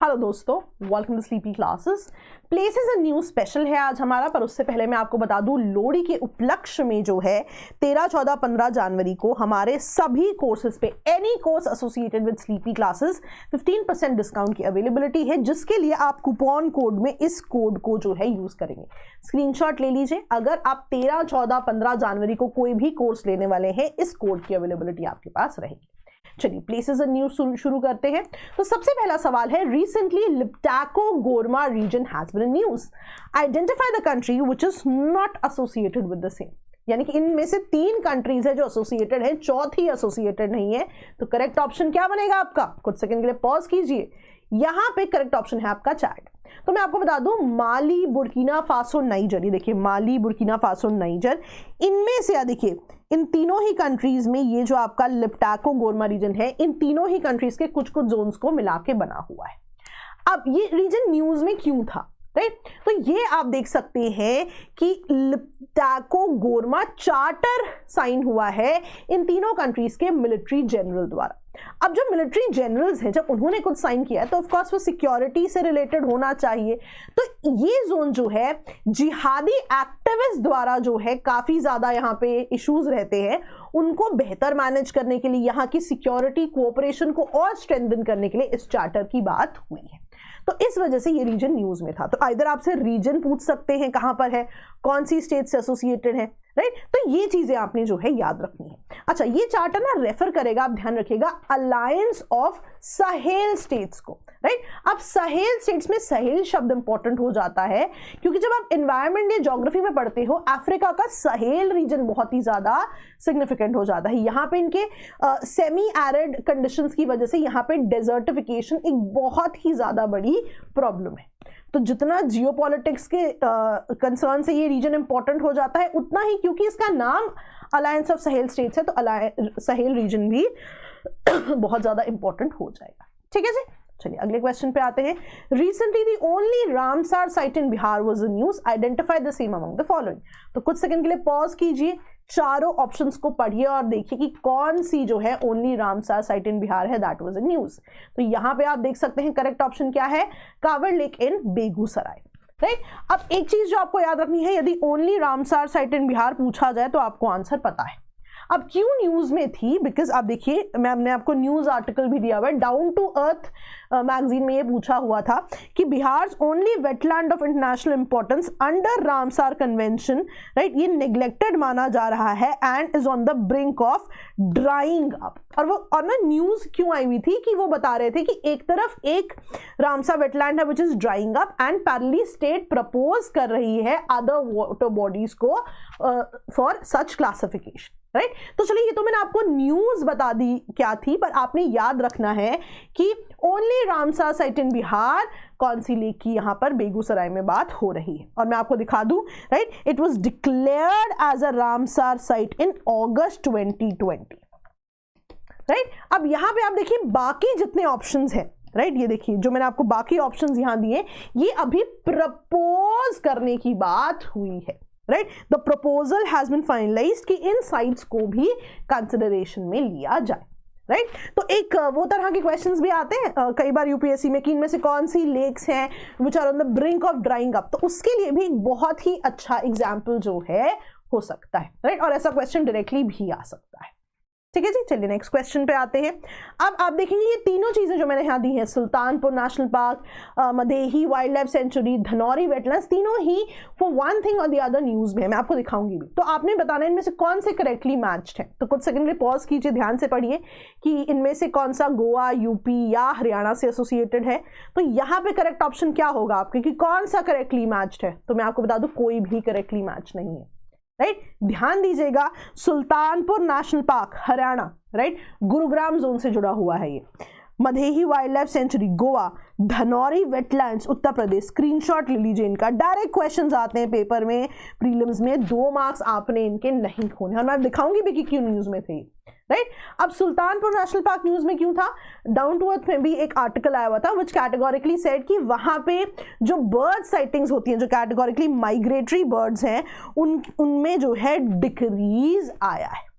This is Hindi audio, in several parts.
हेलो दोस्तों, welcome to sleepy classes. Places and news special है आज हमारा, पर उससे पहले मैं आपको बता दूं लोहड़ी के उपलक्ष्य में जो है 13, 14, 15 जनवरी को हमारे सभी कोर्सेज पे any course associated with sleepy classes 15% discount की अवेलेबिलिटी है, जिसके लिए आप कूपन कोड में इस कोड को जो है यूज करेंगे। स्क्रीनशॉट ले लीजिए। अगर आप 13, 14, 15 जनवरी को कोई भी कोर्स लेने वाले हैं, इस कोड की अवेलेबिलिटी आपके पास रहेगी। चलिए प्लेसेस एंड न्यूज शुरू करते हैं। तो सबसे पहला सवाल है, recently Liptako Gourma region has been in news, identify the country which is not associated with the same. यानी कि इनमें से 3 कंट्रीज है जो एसोसिएटेड है, चौथी एसोसिएटेड नहीं है। तो करेक्ट ऑप्शन क्या बनेगा आपका? कुछ सेकंड के लिए पॉज कीजिए। यहां पे करेक्ट ऑप्शन है आपका चैड। तो मैं आपको बता दूं, माली, बुर्किना फासो, नाइजर, ये देखिए माली, बुर्किना फासो, नाइजर, इनमें से देखिए इन तीनों ही कंट्रीज में ये जो आपका लिप्टाको गोरमा रीजन है, इन तीनों ही कंट्रीज के कुछ कुछ जोन्स को मिला के बना हुआ है। अब ये रीजन न्यूज में क्यों था, राइट? तो ये आप देख सकते हैं कि लिप्टाको गोरमा चार्टर साइन हुआ है इन तीनों कंट्रीज के मिलिट्री जनरल द्वारा। अब जो मिलिट्री जनरल्स हैं, जब उन्होंने कुछ साइन किया है तो ऑफ कोर्स वो सिक्योरिटी से रिलेटेड होना चाहिए। तो ये जोन जो है जिहादी एक्टिविस्ट द्वारा जो है काफी ज्यादा यहाँ पे इश्यूज रहते हैं, उनको बेहतर मैनेज करने के लिए, यहाँ की सिक्योरिटी कोऑपरेशन को और स्ट्रेंथन करने के लिए इस चार्टर की बात हुई है। तो इस वजह से ये रीजन न्यूज में था। तो आइदर आपसे रीजन पूछ सकते हैं कहां पर है, कौन सी स्टेट से एसोसिएटेड है, राइट? तो ये चीजें आपने जो है याद रखनी है। अच्छा, ये चार्टर ना रेफर करेगा, आप ध्यान रखिएगा, अलायंस ऑफ सहेल स्टेट्स को, राइट? अब सहेल स्टेट्स में सहेल शब्द इंपॉर्टेंट हो जाता है, क्योंकि जब आप एनवायरमेंट या ज्योग्राफी में पढ़ते हो, अफ्रीका का सहेल रीजन बहुत ही ज्यादा सिग्निफिकेंट हो जाता है। यहाँ पे इनके सेमी एरिड कंडीशंस की वजह से यहाँ पे डेजर्टिफिकेशन एक बहुत ही ज्यादा बड़ी प्रॉब्लम है। तो जितना जियोपॉलिटिक्स के कंसर्न से ये रीजन इंपॉर्टेंट हो जाता है, उतना ही क्योंकि इसका नाम अलायंस ऑफ सहेल स्टेट्स है, तो सहेल रीजन भी बहुत ज्यादा इंपॉर्टेंट हो जाएगा। ठीक है जी, चलिए अगले क्वेश्चन पे आते हैं। Recently the only Ramsar site in Bihar was in news, identify the same among the following. तो कुछ सेकंड के लिए पॉज कीजिए, चारों ऑप्शंस को पढ़िए और देखिए कि कौन सी जो है ओनली रामसार साइट इन बिहार है, दैट वाज इन न्यूज। तो यहां पे आप देख सकते हैं करेक्ट ऑप्शन क्या है, Kanwar lake in Begusarai, right? अब एक चीज जो आपको याद रखनी है, यदि ओनली रामसार साइट इन बिहार पूछा जाए तो आपको आंसर पता है। अब क्यों न्यूज में थी? बिकॉज आप देखिए, मैंने आपको न्यूज आर्टिकल भी दिया हुआ है, डाउन टू अर्थ मैगजीन में ये पूछा हुआ था कि Bihar only wetland of international importance under Ramsar convention, right, ये नेग्लेक्टेड माना जा रहा है and is on the brink of drying up. और ना न्यूज क्यों आई हुई थी कि वो बता रहे थे कि एक तरफ एक रामसार वेटलैंड है which is drawing up and parallelly state propose कर रही है अदर वाटर बॉडीज को फॉर सच क्लासिफिकेशन, राइट? तो चलिए, ये तो मैंने आपको न्यूज बता दी क्या थी, पर आपने याद रखना है कि ओनली रामसार साइट इन बिहार कौन सी लेक की यहां पर बेगूसराय में बात हो रही है। और मैं आपको दिखा दूं, right, it was declared as a Ramsar site in August 2020, right? अब यहां पे आप देखिए बाकी जितने ऑप्शंस हैं, राइट, ये देखिए जो मैंने आपको बाकी ऑप्शंस यहां दिए, ये अभी प्रपोज करने की बात हुई है, right? The proposal has been finalised कि इन साइट्स को भी कंसिडरेशन में लिया जाए, राइट? तो एक वो तरह के क्वेश्चंस भी आते हैं कई बार यूपीएससी में कि इनमें से कौन सी लेक्स हैं which are on the brink of drying up. तो उसके लिए भी एक बहुत ही अच्छा एग्जाम्पल जो है हो सकता है, राइट? और ऐसा क्वेश्चन डायरेक्टली भी आ सकता है। ठीक है जी, चलिए नेक्स्ट क्वेश्चन पे आते हैं। अब आप देखेंगे ये तीनों चीजें जो मैंने यहाँ दी हैं, Sultanpur national park, Mhadei wildlife sanctuary, Dhanauri wetlands, तीनों ही फॉर वन थिंग और द अदर न्यूज में है। मैं आपको दिखाऊंगी भी, तो आपने बताना इनमें से कौन से करेक्टली मैच्ड है। तो कुछ सेकंड के लिए पॉज कीजिए, ध्यान से पढ़िए कि इनमें से कौन सा गोवा, यूपी या हरियाणा से एसोसिएटेड है। तो यहाँ पे करेक्ट ऑप्शन क्या होगा आपके कि कौन सा करेक्टली मैच्ड है? तो मैं आपको बता दूं, कोई भी करेक्टली मैच नहीं है, राइट? ध्यान दीजिएगा, Sultanpur national park Haryana, right, Gurugram zone से जुड़ा हुआ है ये। Mhadei wildlife sanctuary Goa, Dhanauri wetlands Uttar Pradesh. Screenshot ले लीजिए इनका, डायरेक्ट क्वेश्चंस आते हैं पेपर में, प्रीलिम्स में, 2 मार्क्स आपने इनके नहीं खोने। और मैं दिखाऊंगी भी कि क्यों न्यूज में थे, राइट? अब सुल्तानपुर नेशनल पार्क न्यूज में क्यों था? डाउन टू अर्थ में भी एक आर्टिकल आया हुआ था विच कैटेगोरिकली सेड कि वहां पे जो बर्ड साइटिंग्स होती हैं, जो कैटेगोरिकली माइग्रेटरी बर्ड्स हैं, उनमें जो है डिक्रीज आया है।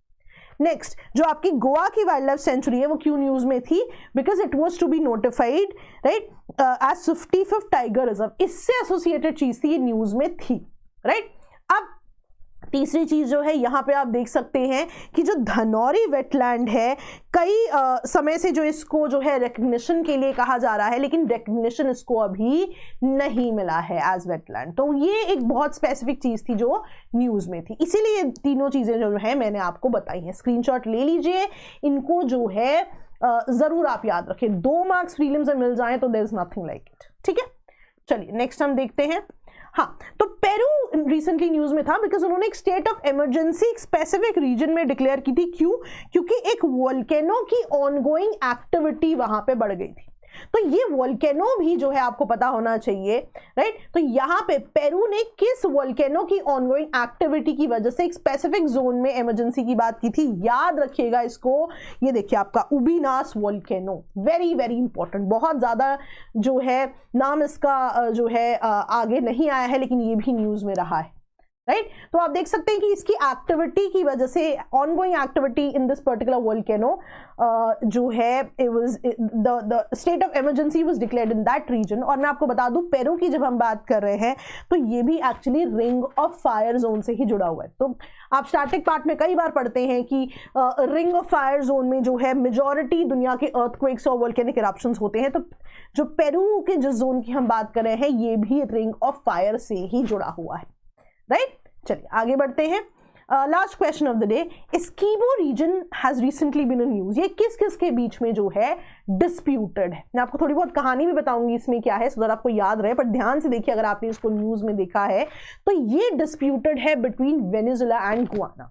नेक्स्ट, जो आपकी गोवा की वाइल्ड लाइफ सेंचुरी है वो क्यों न्यूज में थी? Because it was to be notified, right, as 55th tiger reserve, इससे एसोसिएटेड चीज थी, ये न्यूज में थी, राइट। अब तीसरी चीज जो है यहाँ पे आप देख सकते हैं कि जो धनौरी वेटलैंड है, कई समय से जो इसको जो है रिकग्निशन के लिए कहा जा रहा है, लेकिन रिकग्निशन इसको अभी नहीं मिला है एज वेटलैंड। तो ये एक बहुत स्पेसिफिक चीज थी जो न्यूज में थी, इसीलिए तीनों चीजें जो है मैंने आपको बताई हैं। स्क्रीनशॉट ले लीजिए, इनको जो है जरूर आप याद रखें। 2 मार्क्स प्रीलिम्स में मिल जाए तो there is nothing like it, ठीक है। चलिए नेक्स्ट हम देखते हैं। हाँ, तो पेरू रिसेंटली न्यूज में था बिकॉज उन्होंने एक स्टेट ऑफ इमरजेंसी एक स्पेसिफिक रीजन में डिक्लेयर की थी। क्यों? क्योंकि एक वोल्केनो की ऑनगोइंग एक्टिविटी वहां पे बढ़ गई थी। तो ये वोल्केनो भी जो है आपको पता होना चाहिए, राइट। तो यहाँ पे पेरू ने किस वोल्केनो की ऑनगोइंग एक्टिविटी की वजह से एक स्पेसिफिक जोन में इमरजेंसी की बात की थी, याद रखिएगा इसको। ये देखिए आपका उबिनास वोल्केनो, वेरी वेरी इंपॉर्टेंट, बहुत ज्यादा जो है नाम इसका जो है आगे नहीं आया है, लेकिन ये भी न्यूज में रहा है, राइट। तो आप देख सकते हैं कि इसकी एक्टिविटी की वजह से, ongoing activity in this particular volcano जो है, it was the state of emergency was declared in that region. और मैं आपको बता दूं, पेरू की जब हम बात कर रहे हैं तो ये भी actually ring of fire zone से ही जुड़ा हुआ है। तो आप स्टैटिक पार्ट में कई बार पढ़ते हैं कि रिंग ऑफ फायर जोन में जो है मेजॉरिटी दुनिया के अर्थक्वेक्स और वोल्केनिक इरप्शंस होते हैं। तो जो पेरू के जिस जोन की हम बात कर रहे हैं, ये भी रिंग ऑफ फायर से ही जुड़ा हुआ है, राइट। चलिए आगे बढ़ते हैं। Last question of the day, Eskimo region has recently been in news. ये किस किस के बीच में जो है डिस्प्यूटेड है? मैं आपको थोड़ी बहुत कहानी भी बताऊंगी इसमें क्या है, सो दैट आपको याद रहे, पर ध्यान से देखिए अगर आपने इसको न्यूज में देखा है तो ये डिस्प्यूटेड है between Venezuela and Guyana,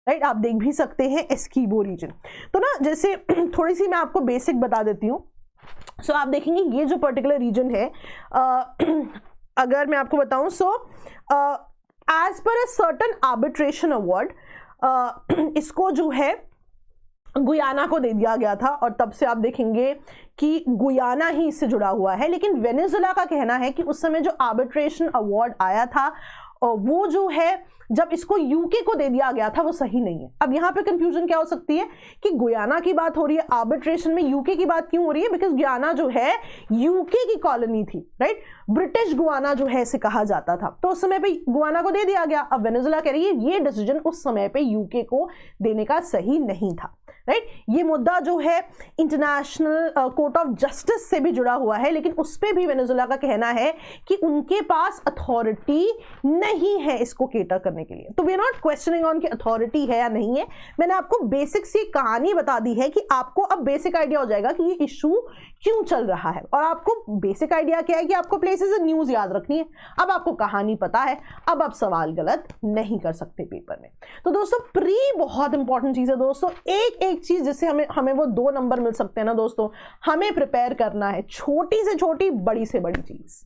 right. आप देख भी सकते हैं एस्कीमो रीजन। तो ना जैसे थोड़ी सी मैं आपको बेसिक बता देती हूँ। सो आप देखेंगे ये जो पर्टिकुलर रीजन है, अगर मैं आपको बताऊं, so as per a certain arbitration award, इसको जो है गुयाना को दे दिया गया था, और तब से आप देखेंगे कि गुयाना ही इससे जुड़ा हुआ है। लेकिन वेनेजुएला का कहना है कि उस समय जो आर्बिट्रेशन अवार्ड आया था वो जो है जब इसको यूके को दे दिया गया था वो सही नहीं है। अब यहाँ पे कंफ्यूजन क्या हो सकती है कि गुयाना की बात हो रही है, आर्बिट्रेशन में यूके की बात क्यों हो रही है? बिकॉज गुयाना जो है यूके की कॉलोनी थी, राइट। ब्रिटिश गुयाना जो है इसे कहा जाता था, तो उस समय पे गुयाना को दे दिया गया। अब वेनेजुएला कह रही है ये डिसीजन उस समय पे यूके को देने का सही नहीं था, राइट। ये मुद्दा जो है इंटरनेशनल कोर्ट ऑफ जस्टिस से भी जुड़ा हुआ है, लेकिन उस पर भी वेनेजुएला का कहना है कि उनके पास अथॉरिटी नहीं है इसको केटर करने के लिए। तो we are not questioning on कि अथॉरिटी है या नहीं है। मैंने आपको बेसिक सी कहानी बता दी है कि आपको अब बेसिक आइडिया हो जाएगा कि ये इशू क्यों चल रहा है, और आपको बेसिक आइडिया क्या है कि आपको प्लेसेस इन न्यूज याद रखनी है। अब आपको कहानी पता है, अब आप सवाल गलत नहीं कर सकते पेपर में। तो दोस्तों प्री बहुत इंपॉर्टेंट चीज है दोस्तों, एक एक चीज जिससे हमें वो 2 नंबर मिल सकते हैं ना दोस्तों, हमें प्रिपेयर करना है छोटी से छोटी, बड़ी से बड़ी चीज।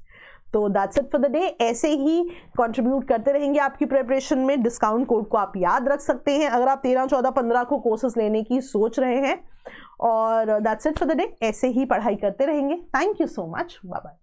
तो that's it for the day. ऐसे ही कंट्रीब्यूट करते रहेंगे आपकी प्रिपरेशन में। डिस्काउंट कोड को आप याद रख सकते हैं अगर आप 13, 14, 15 को कोर्सेज लेने की सोच रहे हैं। और that's it for the day. ऐसे ही पढ़ाई करते रहेंगे। Thank you so much, bye bye.